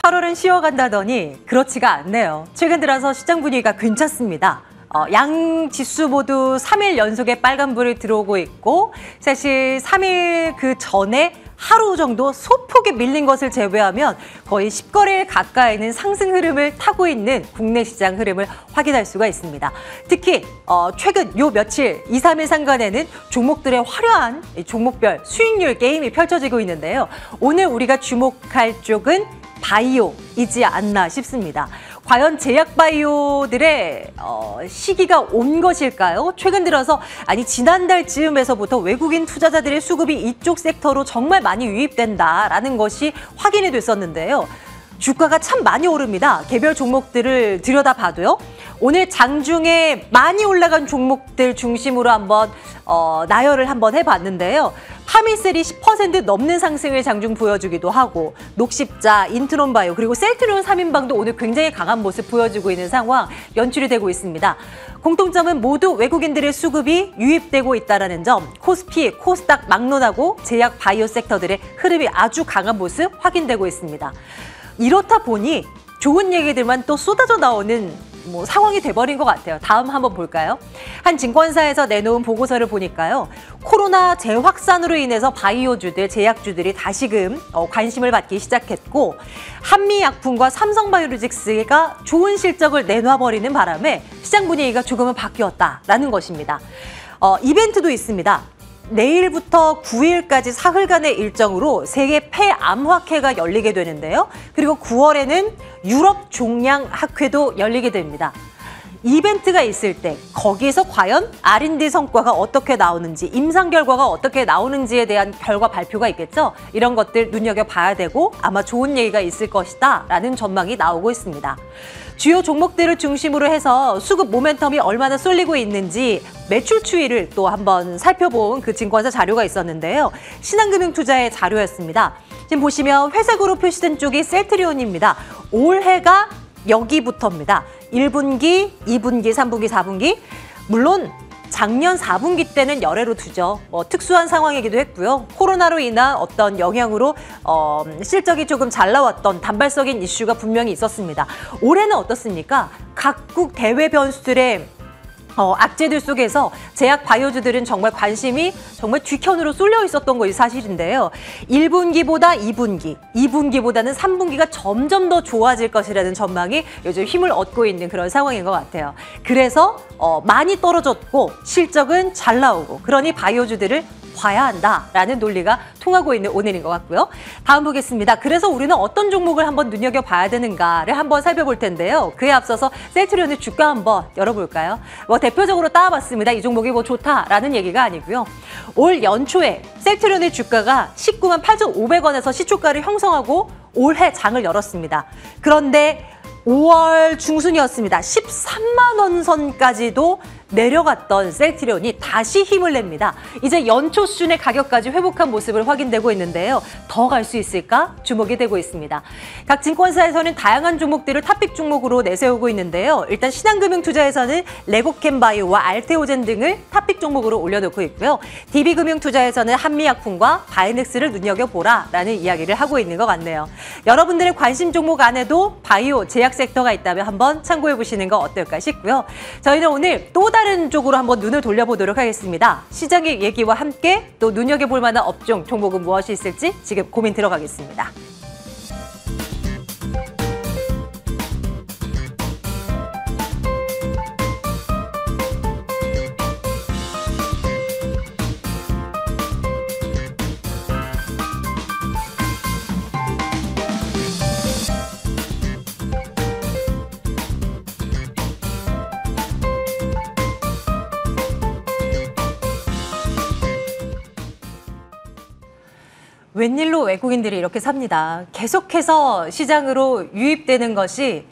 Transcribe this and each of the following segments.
8월은 쉬어간다더니 그렇지가 않네요. 최근 들어서 시장 분위기가 괜찮습니다. 양 지수 모두 3일 연속에 빨간불이 들어오고 있고 사실 3일 그 전에 하루 정도 소폭에 밀린 것을 제외하면 거의 10거래일 가까이는 상승 흐름을 타고 있는 국내 시장 흐름을 확인할 수가 있습니다. 특히 최근 요 며칠 2, 3일 상간에는 종목들의 화려한 종목별 수익률 게임이 펼쳐지고 있는데요. 오늘 우리가 주목할 쪽은 바이오이지 않나 싶습니다. 과연 제약바이오들의 시기가 온 것일까요? 최근 들어서 지난달 즈음에서부터 외국인 투자자들의 수급이 이쪽 섹터로 정말 많이 유입된다라는 것이 확인이 됐었는데요. 주가가 참 많이 오릅니다. 개별 종목들을 들여다봐도요. 오늘 장중에 많이 올라간 종목들 중심으로 한번 나열을 한번 해봤는데요. 파미셀이 10% 넘는 상승을 장중 보여주기도 하고 녹십자, 인트론바이오 그리고 셀트리온 3인방도 오늘 굉장히 강한 모습 보여주고 있는 상황 연출이 되고 있습니다. 공통점은 모두 외국인들의 수급이 유입되고 있다는 점, 코스피, 코스닥, 막론하고 제약 바이오 섹터들의 흐름이 아주 강한 모습 확인되고 있습니다. 이렇다 보니 좋은 얘기들만 또 쏟아져 나오는 상황이 돼버린 것 같아요. 다음 한번 볼까요? 한 증권사에서 내놓은 보고서를 보니까요. 코로나 재확산으로 인해서 바이오주들, 제약주들이 다시금 관심을 받기 시작했고 한미약품과 삼성바이오로직스가 좋은 실적을 내놔버리는 바람에 시장 분위기가 조금은 바뀌었다라는 것입니다. 이벤트도 있습니다. 내일부터 9일까지 사흘간의 일정으로 세계 폐암학회가 열리게 되는데요. 그리고 9월에는 유럽 종양학회도 열리게 됩니다. 이벤트가 있을 때 거기에서 과연 R&D 성과가 어떻게 나오는지, 임상 결과가 어떻게 나오는지에 대한 결과 발표가 있겠죠. 이런 것들 눈여겨봐야 되고 아마 좋은 얘기가 있을 것이다 라는 전망이 나오고 있습니다. 주요 종목들을 중심으로 해서 수급 모멘텀이 얼마나 쏠리고 있는지 매출 추이를 또 한번 살펴본 그 증권사 자료가 있었는데요. 신한금융투자의 자료였습니다. 지금 보시면 회색으로 표시된 쪽이 셀트리온입니다. 올해가 여기부터입니다. 1분기, 2분기, 3분기, 4분기. 물론 작년 4분기 때는 열애로 두죠. 특수한 상황이기도 했고요. 코로나로 인한 어떤 영향으로 실적이 조금 잘 나왔던 단발적인 이슈가 분명히 있었습니다. 올해는 어떻습니까? 각국 대외 변수들의 악재들 속에서 제약 바이오주들은 정말 관심이 정말 뒤편으로 쏠려 있었던 것이 사실인데요. 1분기보다 2분기, 2분기보다는 3분기가 점점 더 좋아질 것이라는 전망이 요즘 힘을 얻고 있는 그런 상황인 것 같아요. 그래서 많이 떨어졌고 실적은 잘 나오고 그러니 바이오주들을 봐야 한다라는 논리가 통하고 있는 오늘인 것 같고요. 다음 보겠습니다. 그래서 우리는 어떤 종목을 한번 눈여겨봐야 되는가를 한번 살펴볼 텐데요. 그에 앞서서 셀트리온의 주가 한번 열어볼까요? 대표적으로 따와봤습니다. 이 종목이 좋다라는 얘기가 아니고요. 올 연초에 셀트리온의 주가가 19만 8,500원에서 시초가를 형성하고 올해 장을 열었습니다. 그런데 5월 중순이었습니다. 13만 원 선까지도 내려갔던 셀트리온이 다시 힘을 냅니다. 이제 연초 수준의 가격까지 회복한 모습을 확인되고 있는데요. 더 갈 수 있을까? 주목이 되고 있습니다. 각 증권사에서는 다양한 종목들을 탑픽 종목으로 내세우고 있는데요. 일단 신한금융투자에서는 레고캠바이오와 알테오젠 등을 탑픽 종목으로 올려놓고 있고요. DB금융투자에서는 한미약품과 바이넥스를 눈여겨보라라는 이야기를 하고 있는 것 같네요. 여러분들의 관심 종목 안에도 바이오, 제약 섹터가 있다면 한번 참고해보시는 거 어떨까 싶고요. 저희는 오늘 또 다른 쪽으로 한번 눈을 돌려보도록 하겠습니다. 시장의 얘기와 함께 또 눈여겨볼 만한 업종, 종목은 무엇이 있을지 지금 고민 들어가겠습니다. 웬일로 외국인들이 이렇게 삽니다. 계속해서 시장으로 유입되는 것이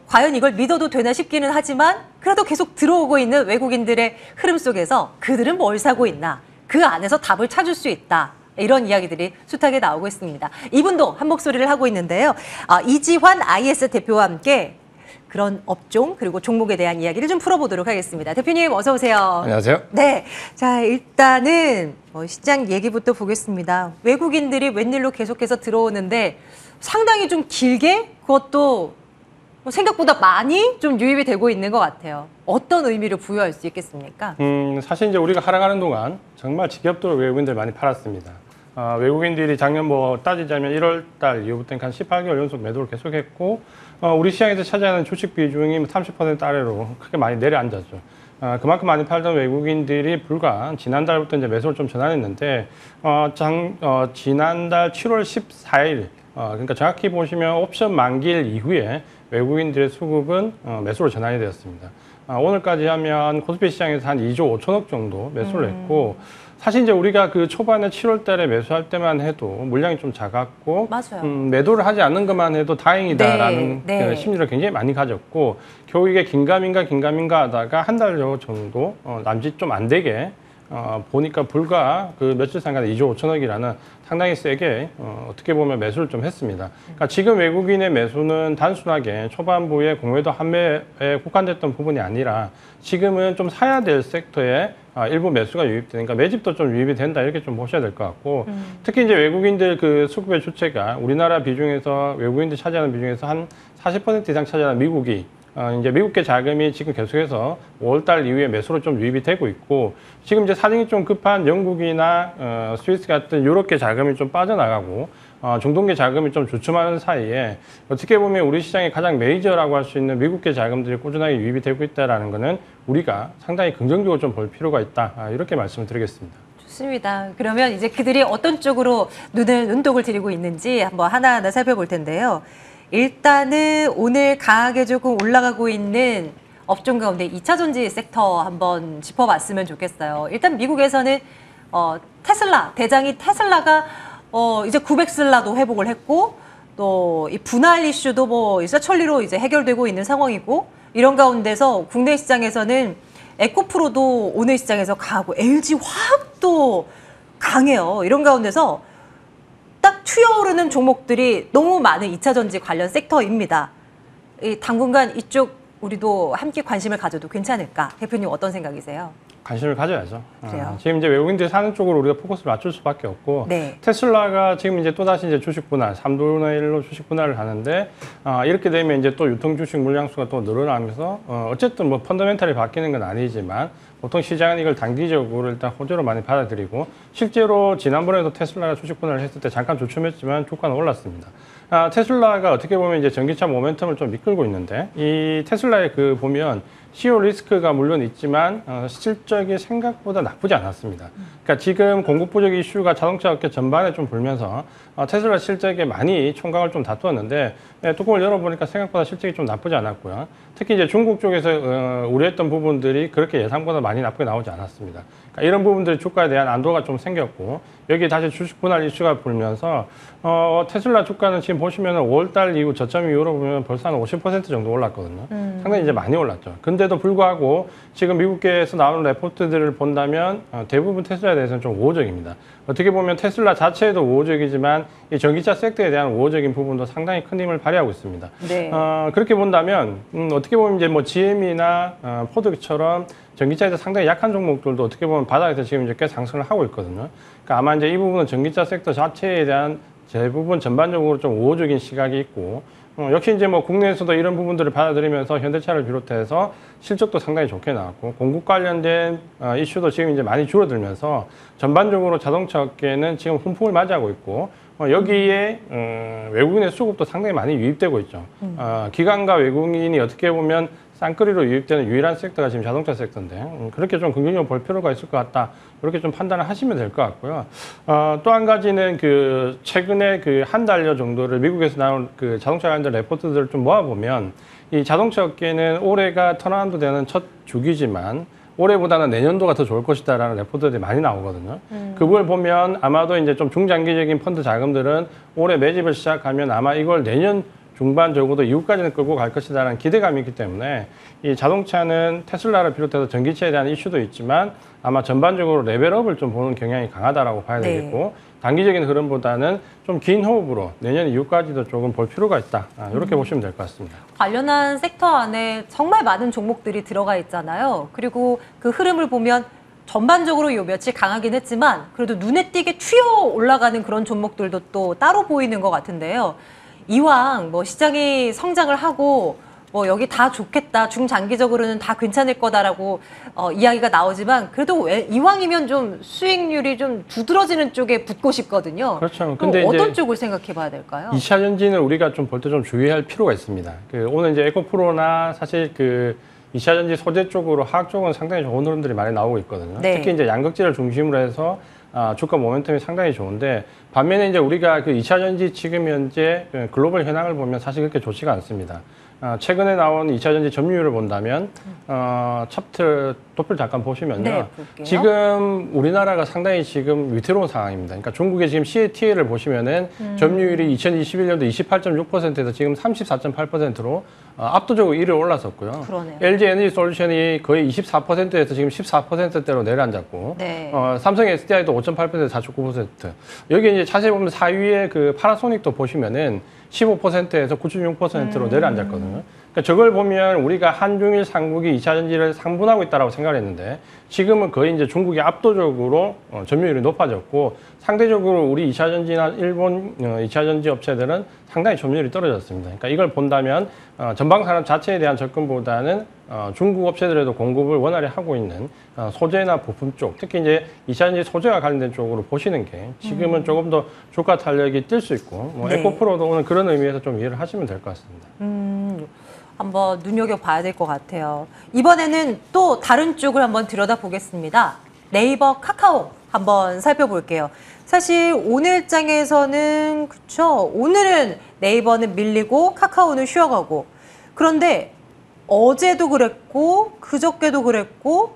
과연 이걸 믿어도 되나 싶기는 하지만 그래도 계속 들어오고 있는 외국인들의 흐름 속에서 그들은 뭘 사고 있나, 그 안에서 답을 찾을 수 있다. 이런 이야기들이 숱하게 나오고 있습니다. 이분도 한 목소리를 하고 있는데요. 이지환 IS 대표와 함께 그런 업종 그리고 종목에 대한 이야기를 좀 풀어보도록 하겠습니다. 대표님 어서 오세요. 안녕하세요. 네, 자 일단은 시장 얘기부터 보겠습니다. 외국인들이 웬일로 계속해서 들어오는데 상당히 좀 길게 그것도 생각보다 많이 좀 유입이 되고 있는 것 같아요. 어떤 의미를 부여할 수 있겠습니까? 사실 이제 우리가 하락하는 동안 정말 지겹도록 외국인들 많이 팔았습니다. 외국인들이 작년 뭐 따지자면 1월 달 이후부터 한 18개월 연속 매도를 계속했고, 우리 시장에서 차지하는 주식 비중이 30% 아래로 크게 많이 내려앉았죠. 그만큼 많이 팔던 외국인들이 불과 지난달부터 이제 매수를 좀 전환했는데, 지난달 7월 14일, 그러니까 정확히 보시면 옵션 만기일 이후에 외국인들의 수급은 매수로 전환이 되었습니다. 오늘까지 하면 코스피 시장에서 한 2조 5천억 정도 매수를 했고, 사실 이제 우리가 그 초반에 7월 달에 매수할 때만 해도 물량이 좀 작았고, 맞아요. 매도를 하지 않는 것만 해도 다행이다라는 네. 심리를 굉장히 많이 가졌고, 겨우 이게 긴가민가 하다가 한 달 정도 남짓 좀 안 되게 보니까 불과 그 며칠 상간에 2조 5천억이라는 상당히 세게 어떻게 보면 매수를 좀 했습니다. 그러니까 지금 외국인의 매수는 단순하게 초반부에 공매도 한매에 국한됐던 부분이 아니라 지금은 좀 사야 될 섹터에 일부 매수가 유입되니까 매집도 좀 유입이 된다 이렇게 좀 보셔야 될 것 같고 특히 이제 외국인들 그 수급의 주체가 우리나라 비중에서 외국인들 차지하는 비중에서 한 40% 이상 차지하는 미국이 이제 미국계 자금이 지금 계속해서 5월달 이후에 매수로 좀 유입이 되고 있고 지금 이제 사정이 좀 급한 영국이나 스위스 같은 유럽계 자금이 좀 빠져나가고 중동계 자금이 좀 주춤하는 사이에 어떻게 보면 우리 시장의 가장 메이저라고 할 수 있는 미국계 자금들이 꾸준하게 유입이 되고 있다는 것은 우리가 상당히 긍정적으로 좀 볼 필요가 있다 이렇게 말씀을 드리겠습니다. 좋습니다. 그러면 이제 그들이 어떤 쪽으로 눈독을 들이고 있는지 한번 하나하나 살펴볼 텐데요. 일단은 오늘 강하게 조금 올라가고 있는 업종 가운데 2차 전지 섹터 한번 짚어봤으면 좋겠어요. 일단 미국에서는 테슬라, 대장이 테슬라가 이제 900슬라도 회복을 했고 또 이 분할 이슈도 뭐 일사천리로 이제 해결되고 있는 상황이고 이런 가운데서 국내 시장에서는 에코프로도 오늘 시장에서 강하고 LG 화학도 강해요. 이런 가운데서 딱 튀어오르는 종목들이 너무 많은 2차 전지 관련 섹터입니다. 당분간 이쪽 우리도 함께 관심을 가져도 괜찮을까? 대표님 어떤 생각이세요? 관심을 가져야죠. 그래요? 지금 이제 외국인들이 사는 쪽으로 우리가 포커스를 맞출 수밖에 없고 네. 테슬라가 지금 이제 또 다시 이제 주식 분할, 3분의 1로 주식 분할을 하는데 이렇게 되면 이제 또 유통 주식 물량수가 또 늘어나면서 어쨌든 뭐 펀더멘탈이 바뀌는 건 아니지만 보통 시장은 이걸 단기적으로 일단 호재로 많이 받아들이고 실제로 지난번에도 테슬라가 주식 분할을 했을 때 잠깐 주춤했지만 주가는 올랐습니다. 테슬라가 어떻게 보면 이제 전기차 모멘텀을 좀 이끌고 있는데 이 테슬라의 그 보면 CEO 리스크가 물론 있지만 실적이 생각보다 나쁘지 않았습니다. 그러니까 지금 공급 부족 이슈가 자동차 업계 전반에 좀 불면서 테슬라 실적에 많이 총각을 좀 다투었는데 뚜껑을 열어보니까 생각보다 실적이 좀 나쁘지 않았고요. 특히 이제 중국 쪽에서 우려했던 부분들이 그렇게 예상보다 많이 나쁘게 나오지 않았습니다. 그러니까 이런 부분들이 주가에 대한 안도가 좀 생겼고 여기 다시 주식 분할 이슈가 불면서 테슬라 주가는 지금 보시면 5월달 이후 저점 이후로 보면 벌써 한 50% 정도 올랐거든요. 상당히 이제 많이 올랐죠. 근데도 불구하고 지금 미국계에서 나오는 레포트들을 본다면 대부분 테슬라에 대해서는 좀 우호적입니다. 어떻게 보면 테슬라 자체도 우호적이지만 이 전기차 섹터에 대한 우호적인 부분도 상당히 큰 힘을 발휘하고 있습니다. 네. 그렇게 본다면 어떻게 보면 이제 뭐 GM이나 포드처럼 전기차에서 상당히 약한 종목들도 어떻게 보면 바닥에서 지금 이제 꽤 상승을 하고 있거든요. 그러니까 아마 이제 이 부분은 전기차 섹터 자체에 대한 대부분 전반적으로 좀 우호적인 시각이 있고 역시 이제 뭐 국내에서도 이런 부분들을 받아들이면서 현대차를 비롯해서 실적도 상당히 좋게 나왔고 공급 관련된 이슈도 지금 이제 많이 줄어들면서 전반적으로 자동차 업계는 지금 훈풍을 맞이하고 있고 여기에 외국인의 수급도 상당히 많이 유입되고 있죠. 기관과 외국인이 어떻게 보면 쌍끌이로 유입되는 유일한 섹터가 지금 자동차 섹터인데 그렇게 좀 긍정적으로 볼 필요가 있을 것 같다. 이렇게 좀 판단을 하시면 될 것 같고요. 또 한 가지는 그 최근에 그 한 달여 정도를 미국에서 나온 그 자동차 관련 레포트들을 좀 모아보면 이 자동차 업계는 올해가 턴어라운드 되는 첫 주기지만 올해보다는 내년도가 더 좋을 것이다라는 레포트들이 많이 나오거든요. 그걸 보면 아마도 이제 좀 중장기적인 펀드 자금들은 올해 매집을 시작하면 아마 이걸 내년 중반 적어도 이후까지는 끌고 갈 것이다라는 기대감이 있기 때문에 이 자동차는 테슬라를 비롯해서 전기차에 대한 이슈도 있지만 아마 전반적으로 레벨업을 좀 보는 경향이 강하다라고 봐야 되겠고 단기적인 흐름보다는 좀 긴 호흡으로 내년 이후까지도 조금 볼 필요가 있다. 이렇게 보시면 될 것 같습니다. 관련한 섹터 안에 정말 많은 종목들이 들어가 있잖아요. 그리고 그 흐름을 보면 전반적으로 요 며칠 강하긴 했지만 그래도 눈에 띄게 튀어 올라가는 그런 종목들도 또 따로 보이는 것 같은데요. 이왕 뭐 시장이 성장을 하고 뭐 여기 다 좋겠다, 중장기적으로는 다 괜찮을 거다라고 이야기가 나오지만 그래도 이왕이면 좀 수익률이 좀 두드러지는 쪽에 붙고 싶거든요. 그렇죠. 근데 어떤 쪽을 생각해 봐야 될까요? 2차 전지는 우리가 좀 볼 때 좀 주의할 필요가 있습니다. 오늘 이제 에코프로나 사실 2차 전지 소재 쪽으로 화학 쪽은 상당히 좋은 흐름들이 많이 나오고 있거든요. 네. 특히 이제 양극재를 중심으로 해서 주가 모멘텀이 상당히 좋은데 반면에 이제 우리가 2차 전지 지금 현재 글로벌 현황을 보면 사실 그렇게 좋지가 않습니다. 최근에 나온 2차 전지 점유율을 본다면 차트 도표를 잠깐 보시면요. 네, 볼게요. 지금 우리나라가 상당히 지금 위태로운 상황입니다. 그러니까 중국의 지금 CATL을 보시면은 점유율이 2021년도 28.6%에서 지금 34.8%로 압도적으로 1위 올라섰고요. 그러네요. LG 에너지 솔루션이 거의 24%에서 지금 14%대로 내려앉았고, 네. 삼성 SDI도 5.8%에서 4.9%. 여기 이제 자세히 보면 4위의 파라소닉도 보시면은 15%에서 9.6%로 내려앉았거든요. 그러니까 저걸 보면 우리가 한중일 삼국이 2차 전지를 상분하고 있다고 생각을 했는데 지금은 거의 이제 중국이 압도적으로 점유율이 높아졌고 상대적으로 우리 2차 전지나 일본 2차 전지 업체들은 상당히 점유율이 떨어졌습니다. 그러니까 이걸 본다면 전방 산업 자체에 대한 접근보다는 중국 업체들에도 공급을 원활히 하고 있는 소재나 부품 쪽, 특히 이제 2차 전지 소재와 관련된 쪽으로 보시는 게 지금은 조금 더 주가 탄력이 뛸 수 있고 네. 에코프로도 오늘 그런 의미에서 좀 이해를 하시면 될 것 같습니다. 한번 눈여겨봐야 될 것 같아요. 이번에는 또 다른 쪽을 한번 들여다보겠습니다. 네이버, 카카오 한번 살펴볼게요. 사실 오늘장에서는 그쵸, 오늘은 네이버는 밀리고 카카오는 쉬어가고 그런데 어제도 그랬고 그저께도 그랬고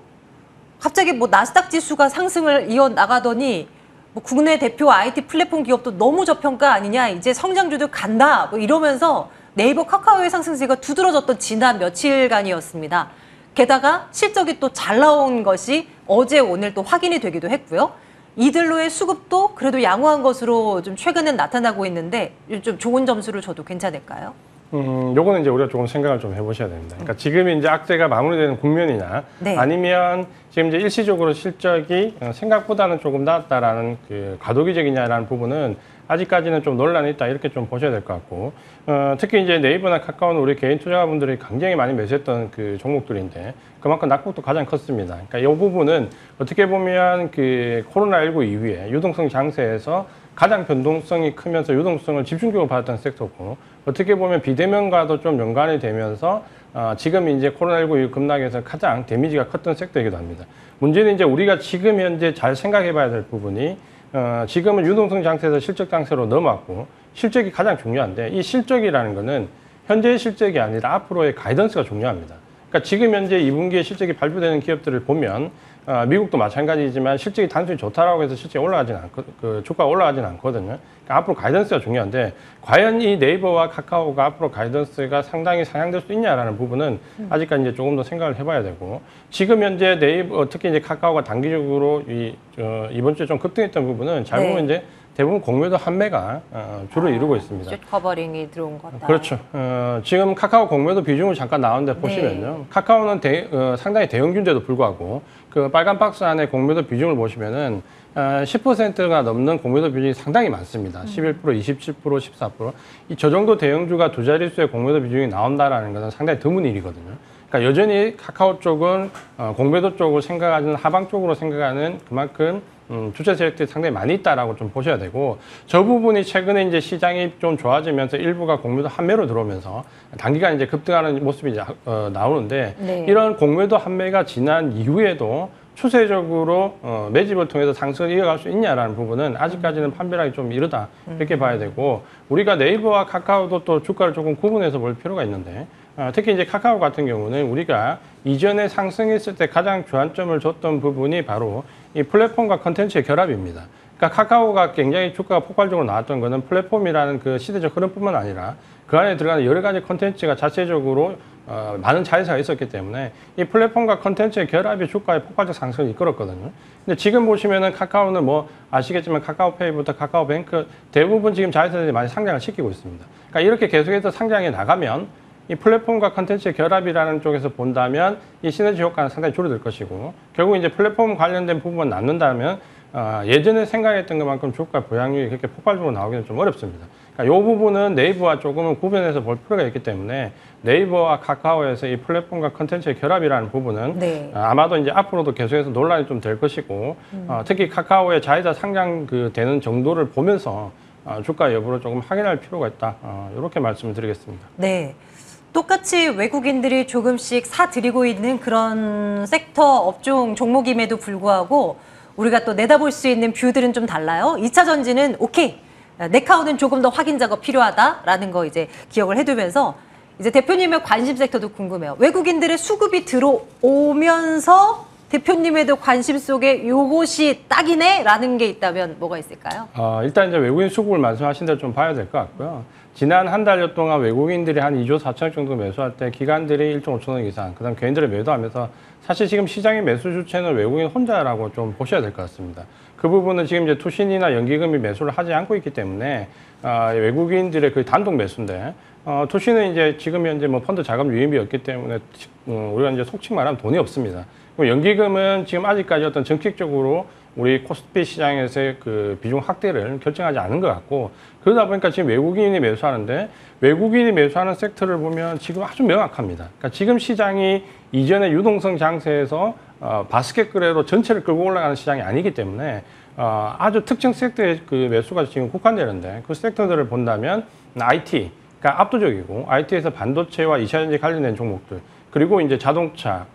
갑자기 뭐 나스닥 지수가 상승을 이어나가더니 뭐 국내 대표 IT 플랫폼 기업도 너무 저평가 아니냐, 이제 성장주도 간다 뭐 이러면서 네이버, 카카오의 상승세가 두드러졌던 지난 며칠간이었습니다. 게다가 실적이 또 잘 나온 것이 어제 오늘 또 확인이 되기도 했고요. 이들로의 수급도 그래도 양호한 것으로 좀 최근엔 나타나고 있는데 좀 좋은 점수를 줘도 괜찮을까요? 요거는 이제 우리가 조금 생각을 좀 해보셔야 됩니다. 그러니까 지금 이제 악재가 마무리되는 국면이냐, 네. 아니면 지금 이제 일시적으로 실적이 생각보다는 조금 낮다라는 과도기적이냐라는 부분은 아직까지는 좀 논란이 있다 이렇게 좀 보셔야 될 것 같고, 특히 이제 네이버나 카카오는 우리 개인 투자자분들이 굉장히 많이 매수했던 종목들인데 그만큼 낙폭도 가장 컸습니다. 그러니까 이 부분은 어떻게 보면 코로나19 이후에 유동성 장세에서 가장 변동성이 크면서 유동성을 집중적으로 받았던 섹터고, 어떻게 보면 비대면과도 좀 연관이 되면서 지금 이제 코로나19 이후 급락에서 가장 데미지가 컸던 섹터이기도 합니다. 문제는 이제 우리가 지금 현재 잘 생각해 봐야 될 부분이 지금은 유동성 장세에서 실적 장세로 넘어왔고 실적이 가장 중요한데 이 실적이라는 거는 현재의 실적이 아니라 앞으로의 가이던스가 중요합니다. 그러니까 지금 현재 2분기에 실적이 발표되는 기업들을 보면 미국도 마찬가지지만 실적이 단순히 좋다라고 해서 실적이 올라가지는 주가가 올라가지는 않거든요. 그러니까 앞으로 가이던스가 중요한데 과연 이 네이버와 카카오가 앞으로 가이던스가 상당히 상향될 수 있냐라는 부분은 아직까지 이제 조금 더 생각을 해봐야 되고, 지금 현재 네이버 특히 이제 카카오가 단기적으로 이번 주에 좀 급등했던 부분은 잘 보면 이제 대부분 공매도 환매가 주를 이루고 있습니다. 슛 커버링이 들어온 거다. 그렇죠. 지금 카카오 공매도 비중을 잠깐 나오는데 보시면요. 카카오는 상당히 대형주인데도 불구하고 빨간 박스 안에 공매도 비중을 보시면은 10%가 넘는 공매도 비중이 상당히 많습니다. 11%, 27%, 14%. 저 정도 대형주가 두 자릿수의 공매도 비중이 나온다라는 것은 상당히 드문 일이거든요. 그러니까 여전히 카카오 쪽은 공매도 쪽을 생각하는 하방 쪽으로 생각하는 그만큼 주체 세력들이 상당히 많이 있다라고 좀 보셔야 되고, 저 부분이 최근에 이제 시장이 좀 좋아지면서 일부가 공매도 환매로 들어오면서 단기간 이제 급등하는 모습이 이제 나오는데 이런 공매도 환매가 지난 이후에도 추세적으로 매집을 통해서 상승을 이어갈 수 있냐라는 부분은 아직까지는 판별하기 좀 이르다 이렇게 봐야 되고, 우리가 네이버와 카카오도 또 주가를 조금 구분해서 볼 필요가 있는데 특히 이제 카카오 같은 경우는 우리가 이전에 상승했을 때 가장 주안점을 줬던 부분이 바로 이 플랫폼과 컨텐츠의 결합입니다. 그러니까 카카오가 굉장히 주가가 폭발적으로 나왔던 거는 플랫폼이라는 그 시대적 흐름뿐만 아니라 그 안에 들어가는 여러 가지 컨텐츠가 자체적으로 많은 차이가 있었기 때문에 이 플랫폼과 컨텐츠의 결합이 주가의 폭발적 상승을 이끌었거든요. 근데 지금 보시면은 카카오는 뭐 아시겠지만 카카오페이부터 카카오뱅크 대부분 지금 자회사들이 많이 상장을 시키고 있습니다. 그러니까 이렇게 계속해서 상장해 나가면 이 플랫폼과 컨텐츠의 결합이라는 쪽에서 본다면 이 시너지 효과는 상당히 줄어들 것이고, 결국 이제 플랫폼 관련된 부분만 남는다면 예전에 생각했던 것만큼 주가 부양률이 그렇게 폭발적으로 나오기는 좀 어렵습니다. 그러니까 이 부분은 네이버와 조금은 구분해서 볼 필요가 있기 때문에 네이버와 카카오에서 이 플랫폼과 컨텐츠의 결합이라는 부분은 네. 아마도 이제 앞으로도 계속해서 논란이 좀 될 것이고 특히 카카오의 자회사 상장 되는 정도를 보면서 주가 여부를 조금 확인할 필요가 있다. 이렇게 말씀을 드리겠습니다. 네. 똑같이 외국인들이 조금씩 사들이고 있는 그런 섹터 업종 종목임에도 불구하고 우리가 또 내다볼 수 있는 뷰들은 좀 달라요. 2차 전지는 오케이. 네카우는 조금 더 확인 작업 필요하다라는 거 이제 기억을 해두면서 이제 대표님의 관심 섹터도 궁금해요. 외국인들의 수급이 들어오면서 대표님의도 관심 속에 요것이 딱이네라는 게 있다면 뭐가 있을까요? 일단 이제 외국인 수급을 말씀하신 대로 좀 봐야 될 것 같고요. 지난 한 달여 동안 외국인들이 한 2조 4천억 정도 매수할 때 기관들이 1조 5천억 이상, 그다음 개인들이 매도하면서 사실 지금 시장의 매수 주체는 외국인 혼자라고 좀 보셔야 될 것 같습니다. 그 부분은 지금 이제 투신이나 연기금이 매수를 하지 않고 있기 때문에 외국인들의 그 단독 매수인데 투신은 이제 지금 현재 뭐 펀드 자금 유입이 없기 때문에 우리가 이제 속칭 말하면 돈이 없습니다. 연기금은 지금 아직까지 어떤 정책적으로 우리 코스피 시장에서의 그 비중 확대를 결정하지 않은 것 같고 그러다 보니까 지금 외국인이 매수하는데 외국인이 매수하는 섹터를 보면 지금 아주 명확합니다. 그러니까 지금 시장이 이전의 유동성 장세에서 바스켓 거래로 전체를 끌고 올라가는 시장이 아니기 때문에 아주 특정 섹터의 그 매수가 지금 국한되는데 그 섹터들을 본다면 IT가 압도적이고 IT에서 반도체와 2차전지 관련된 종목들 그리고 이제 자동차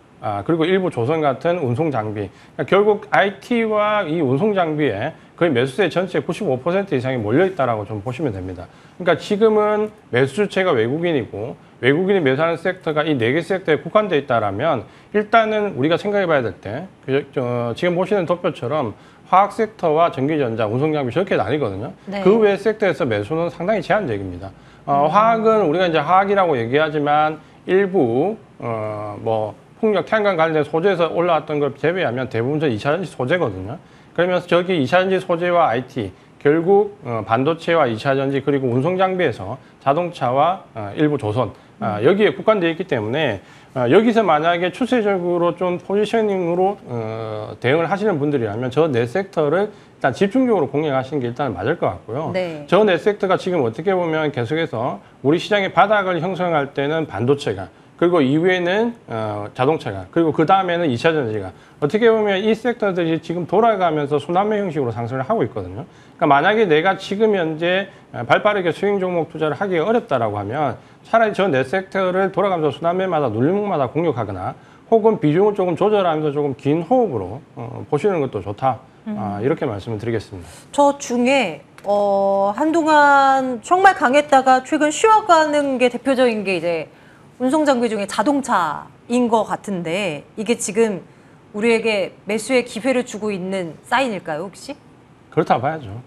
그리고 일부 조선 같은 운송 장비. 그러니까 결국 IT와 이 운송 장비에 거의 매수세 전체의 95% 이상이 몰려있다라고 좀 보시면 됩니다. 그러니까 지금은 매수 주체가 외국인이고 외국인이 매수하는 섹터가 이 4개 섹터에 국한되어 있다라면 일단은 우리가 생각해 봐야 될 때 지금 보시는 도표처럼 화학 섹터와 전기전자, 운송 장비 저렇게 나뉘거든요. 네. 그 외 섹터에서 매수는 상당히 제한적입니다. 화학은 우리가 이제 화학이라고 얘기하지만 일부 풍력, 태양광 관련된 소재에서 올라왔던 걸 제외하면 대부분 2차전지 소재거든요. 그러면서 저기 2차전지 소재와 IT, 결국 반도체와 2차전지 그리고 운송장비에서 자동차와 일부 조선, 여기에 국한되어 있기 때문에 여기서 만약에 추세적으로 좀 포지셔닝으로 대응을 하시는 분들이라면 저 네 섹터를 일단 집중적으로 공략하시는 게 일단 맞을 것 같고요. 네. 저 네 섹터가 지금 어떻게 보면 계속해서 우리 시장의 바닥을 형성할 때는 반도체가 그리고 이후에는 자동차가 그리고 그 다음에는 2차 전지가 어떻게 보면 이 섹터들이 지금 돌아가면서 순환매 형식으로 상승을 하고 있거든요. 그러니까 만약에 내가 지금 현재 발빠르게 수익 종목 투자를 하기 어렵다라고 하면 차라리 저 네 섹터를 돌아가면서 순환매마다 눌림목마다 공격하거나 혹은 비중을 조금 조절하면서 조금 긴 호흡으로 보시는 것도 좋다. 이렇게 말씀을 드리겠습니다. 저 중에 한동안 정말 강했다가 최근 쉬어가는 게 대표적인 게 이제 운송장비 중에 자동차인 것 같은데 이게 지금 우리에게 매수의 기회를 주고 있는 사인일까요, 혹시? 그렇다 봐야죠.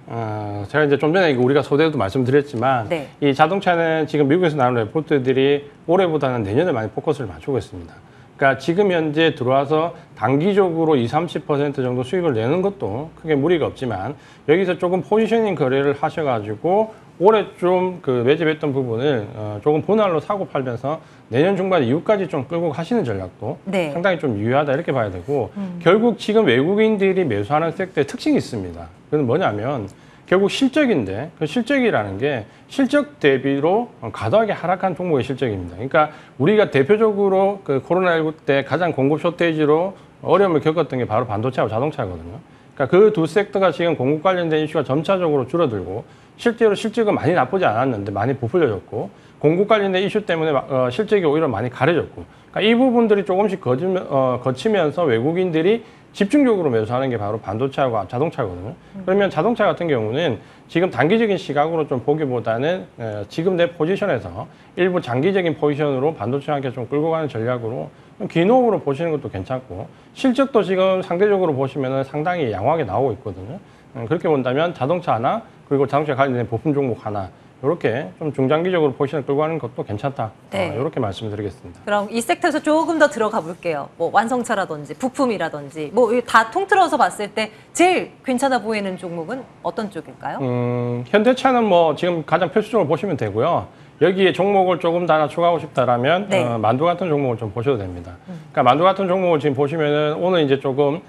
제가 이제 좀 전에 우리가 소대도 말씀드렸지만 네. 이 자동차는 지금 미국에서 나오는 레포트들이 올해보다는 내년에 많이 포커스를 맞추고 있습니다. 그러니까 지금 현재 들어와서 단기적으로 20-30% 정도 수익을 내는 것도 크게 무리가 없지만 여기서 조금 포지셔닝 거래를 하셔가지고 올해 좀 그 매집했던 부분을 조금 분할로 사고 팔면서 내년 중반에 이후까지 좀 끌고 가시는 전략도 네. 상당히 좀 유효하다 이렇게 봐야 되고 결국 지금 외국인들이 매수하는 섹터에 특징이 있습니다. 그건 뭐냐면 결국 실적인데 그 실적이라는 게 실적 대비로 과도하게 하락한 종목의 실적입니다. 그러니까 우리가 대표적으로 그 코로나19 때 가장 공급 쇼테이지로 어려움을 겪었던 게 바로 반도체하고 자동차거든요. 그러니까 그 두 섹터가 지금 공급 관련된 이슈가 점차적으로 줄어들고 실제로 실적은 많이 나쁘지 않았는데 많이 부풀려졌고 공급 관련된 이슈 때문에 실적이 오히려 많이 가려졌고 그러니까 이 부분들이 조금씩 거치면서 외국인들이 집중적으로 매수하는 게 바로 반도체하고 자동차거든요. 그러면 자동차 같은 경우는 지금 단기적인 시각으로 좀 보기보다는 지금 내 포지션에서 일부 장기적인 포지션으로 반도체와 함께 좀 끌고 가는 전략으로 긴 호흡으로 보시는 것도 괜찮고 실적도 지금 상대적으로 보시면 상당히 양호하게 나오고 있거든요. 그렇게 본다면 자동차 하나 그리고 자동차 관련된 부품 종목 하나 이렇게 좀 중장기적으로 포지션을 끌고 가는 것도 괜찮다. 네. 이렇게 말씀드리겠습니다. 그럼 이 섹터에서 조금 더 들어가 볼게요. 뭐 완성차라든지 부품이라든지 뭐 다 통틀어서 봤을 때 제일 괜찮아 보이는 종목은 어떤 쪽일까요? 현대차는 뭐 지금 가장 필수적으로 보시면 되고요. 여기에 종목을 조금 더 하나 추가하고 싶다라면 네. 만두 같은 종목을 좀 보셔도 됩니다. 그러니까 만두 같은 종목을 지금 보시면은 오늘 이제 조금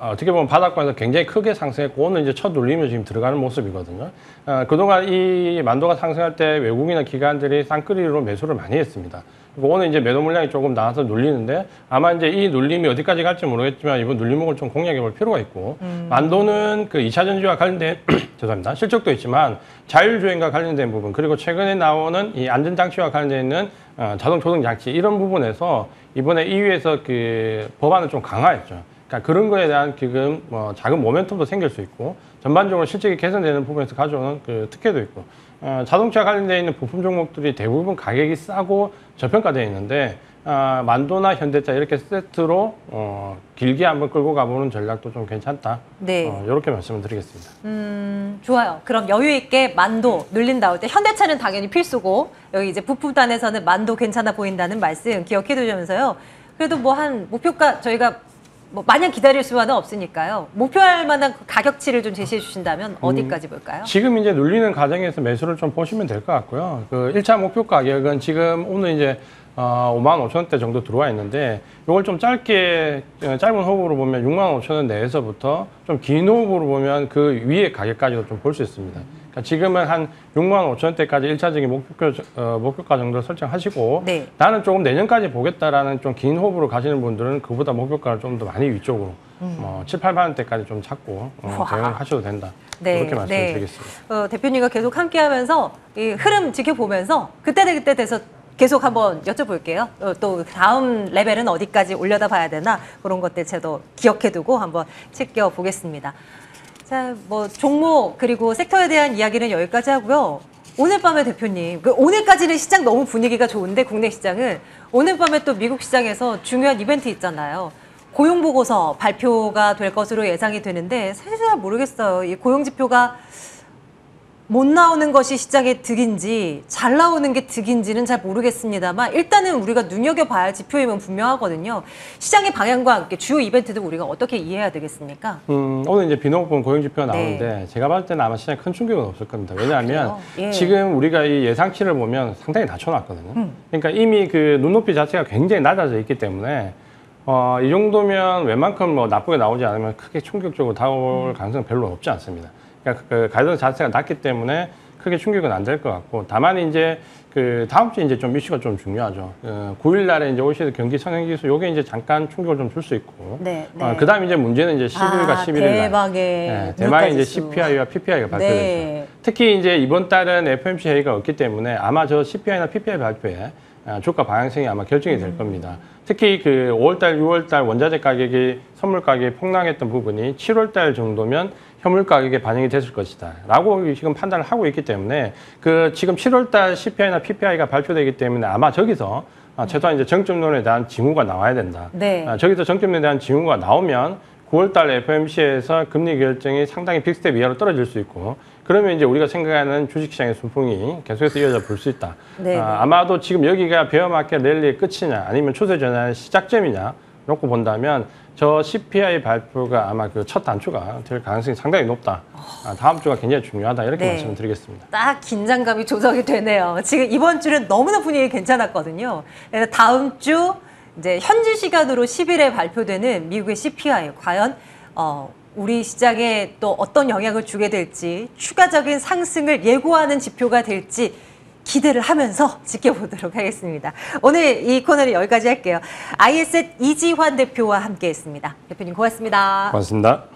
어떻게 보면 바닥권에서 굉장히 크게 상승했고 오늘 이제 첫 눌림을 지금 들어가는 모습이거든요. 그동안 이 만도가 상승할 때 외국이나 기관들이 쌍끌이로 매수를 많이 했습니다. 그리고 오늘 이제 매도 물량이 조금 나와서 눌리는데 아마 이제 이 눌림이 어디까지 갈지 모르겠지만 이번 눌림목을 좀 공략해 볼 필요가 있고 만도는 그 2차 전지와 관련된 죄송합니다. 실적도 있지만 자율주행과 관련된 부분 그리고 최근에 나오는 이 안전장치와 관련되어 있는 자동 조정 장치 이런 부분에서 이번에 EU에서 그 법안을 좀 강화했죠. 그러니까 그런 거에 대한 지금 뭐 작은 모멘텀도 생길 수 있고 전반적으로 실적이 개선되는 부분에서 가져오는 그 특혜도 있고 자동차 관련되어 있는 부품 종목들이 대부분 가격이 싸고 저평가되어 있는데 만도나 현대차 이렇게 세트로 길게 한번 끌고 가보는 전략도 좀 괜찮다. 네. 이렇게 말씀을 드리겠습니다. 좋아요. 그럼 여유 있게 만도 눌린다 할 때 현대차는 당연히 필수고 여기 이제 부품단에서는 만도 괜찮아 보인다는 말씀 기억해 두시면서요. 그래도 뭐 한 목표가 저희가 뭐 마냥 기다릴 수만은 없으니까요. 목표할 만한 가격치를 좀 제시해 주신다면 어디까지 볼까요? 지금 이제 눌리는 과정에서 매수를 좀 보시면 될 것 같고요. 그 1차 목표 가격은 지금 오늘 이제 55,000원대 정도 들어와 있는데 이걸 좀 짧은 호흡으로 보면 65,000원 내에서부터 좀 긴 호흡으로 보면 그 위의 가격까지도 좀 볼 수 있습니다. 그러니까 지금은 한 65,000원대까지 1차적인 목표가 정도 설정하시고 네. 나는 조금 내년까지 보겠다라는 좀 긴 호흡으로 가시는 분들은 그보다 목표가를 좀 더 많이 위쪽으로 7, 8만 원대까지 좀 잡고 대응을 하셔도 된다. 네, 그렇게 말씀을 드리겠습니다. 대표님과 계속 함께하면서 이 흐름 지켜보면서 그때 돼서 계속 한번 여쭤볼게요. 또 다음 레벨은 어디까지 올려다 봐야 되나 그런 것들 저도 기억해두고 한번 챙겨보겠습니다. 자, 뭐 종목 그리고 섹터에 대한 이야기는 여기까지 하고요. 오늘 밤에 대표님, 오늘까지는 시장 너무 분위기가 좋은데 국내 시장은 오늘 밤에 또 미국 시장에서 중요한 이벤트 있잖아요. 고용 보고서 발표가 될 것으로 예상이 되는데 사실 잘 모르겠어요. 이 고용 지표가 못 나오는 것이 시장의 득인지 잘 나오는 게 득인지는 잘 모르겠습니다만 일단은 우리가 눈여겨봐야 할 지표임은 분명하거든요. 시장의 방향과 함께 주요 이벤트도 우리가 어떻게 이해해야 되겠습니까? 오늘 이제 비농업부 고용지표가 나오는데 네. 제가 봤을 때는 아마 시장에 큰 충격은 없을 겁니다. 왜냐하면 예. 지금 우리가 이 예상치를 보면 상당히 낮춰놨거든요. 그러니까 이미 그 눈높이 자체가 굉장히 낮아져 있기 때문에 이 정도면 웬만큼 뭐 나쁘게 나오지 않으면 크게 충격적으로 다가올 가능성은 별로 없지 않습니다. 그러니까 그 가이던스 자체가 낮기 때문에 크게 충격은 안 될 것 같고 다만 이제 그 다음 주에 이제 좀 이슈가 좀 중요하죠. 9일 날에 이제 OECD 경기 성장지수 요게 이제 잠깐 충격을 좀 줄 수 있고. 네. 그다음 이제 문제는 이제 10일과 11일 날. 대박의 대만에 이제 CPI와 PPI가 발표되죠. 네. 특히 이제 이번 달은 FOMC 회의가 없기 때문에 아마 저 CPI나 PPI 발표에 주가 방향성이 아마 결정이 될 겁니다. 특히 그 5월달, 6월달 원자재 가격이 선물 가격이 폭락했던 부분이 7월달 정도면 현물 가격에 반영이 됐을 것이다 라고 지금 판단을 하고 있기 때문에 그 지금 7월달 CPI나 PPI가 발표되기 때문에 아마 저기서 최소한 이제 정점론에 대한 징후가 나와야 된다. 네. 저기서 정점론에 대한 징후가 나오면 9월달 FOMC에서 금리 결정이 상당히 빅스텝 이하로 떨어질 수 있고 그러면 이제 우리가 생각하는 주식시장의 순풍이 계속해서 이어져 볼 수 있다. 네. 아마도 지금 여기가 베어마켓 랠리의 끝이냐 아니면 추세 전환의 시작점이냐 놓고 본다면 저 CPI 발표가 아마 그 첫 단추가 될 가능성이 상당히 높다. 다음 주가 굉장히 중요하다. 이렇게 네. 말씀을 드리겠습니다. 딱 긴장감이 조성이 되네요. 지금 이번 주는 너무나 분위기 괜찮았거든요. 그래서 다음 주 이제 현지 시간으로 10일에 발표되는 미국의 CPI 과연 우리 시장에 또 어떤 영향을 주게 될지 추가적인 상승을 예고하는 지표가 될지 기대를 하면서 지켜보도록 하겠습니다. 오늘 이 코너는 여기까지 할게요. ISET 이지환 대표와 함께했습니다. 대표님 고맙습니다. 고맙습니다.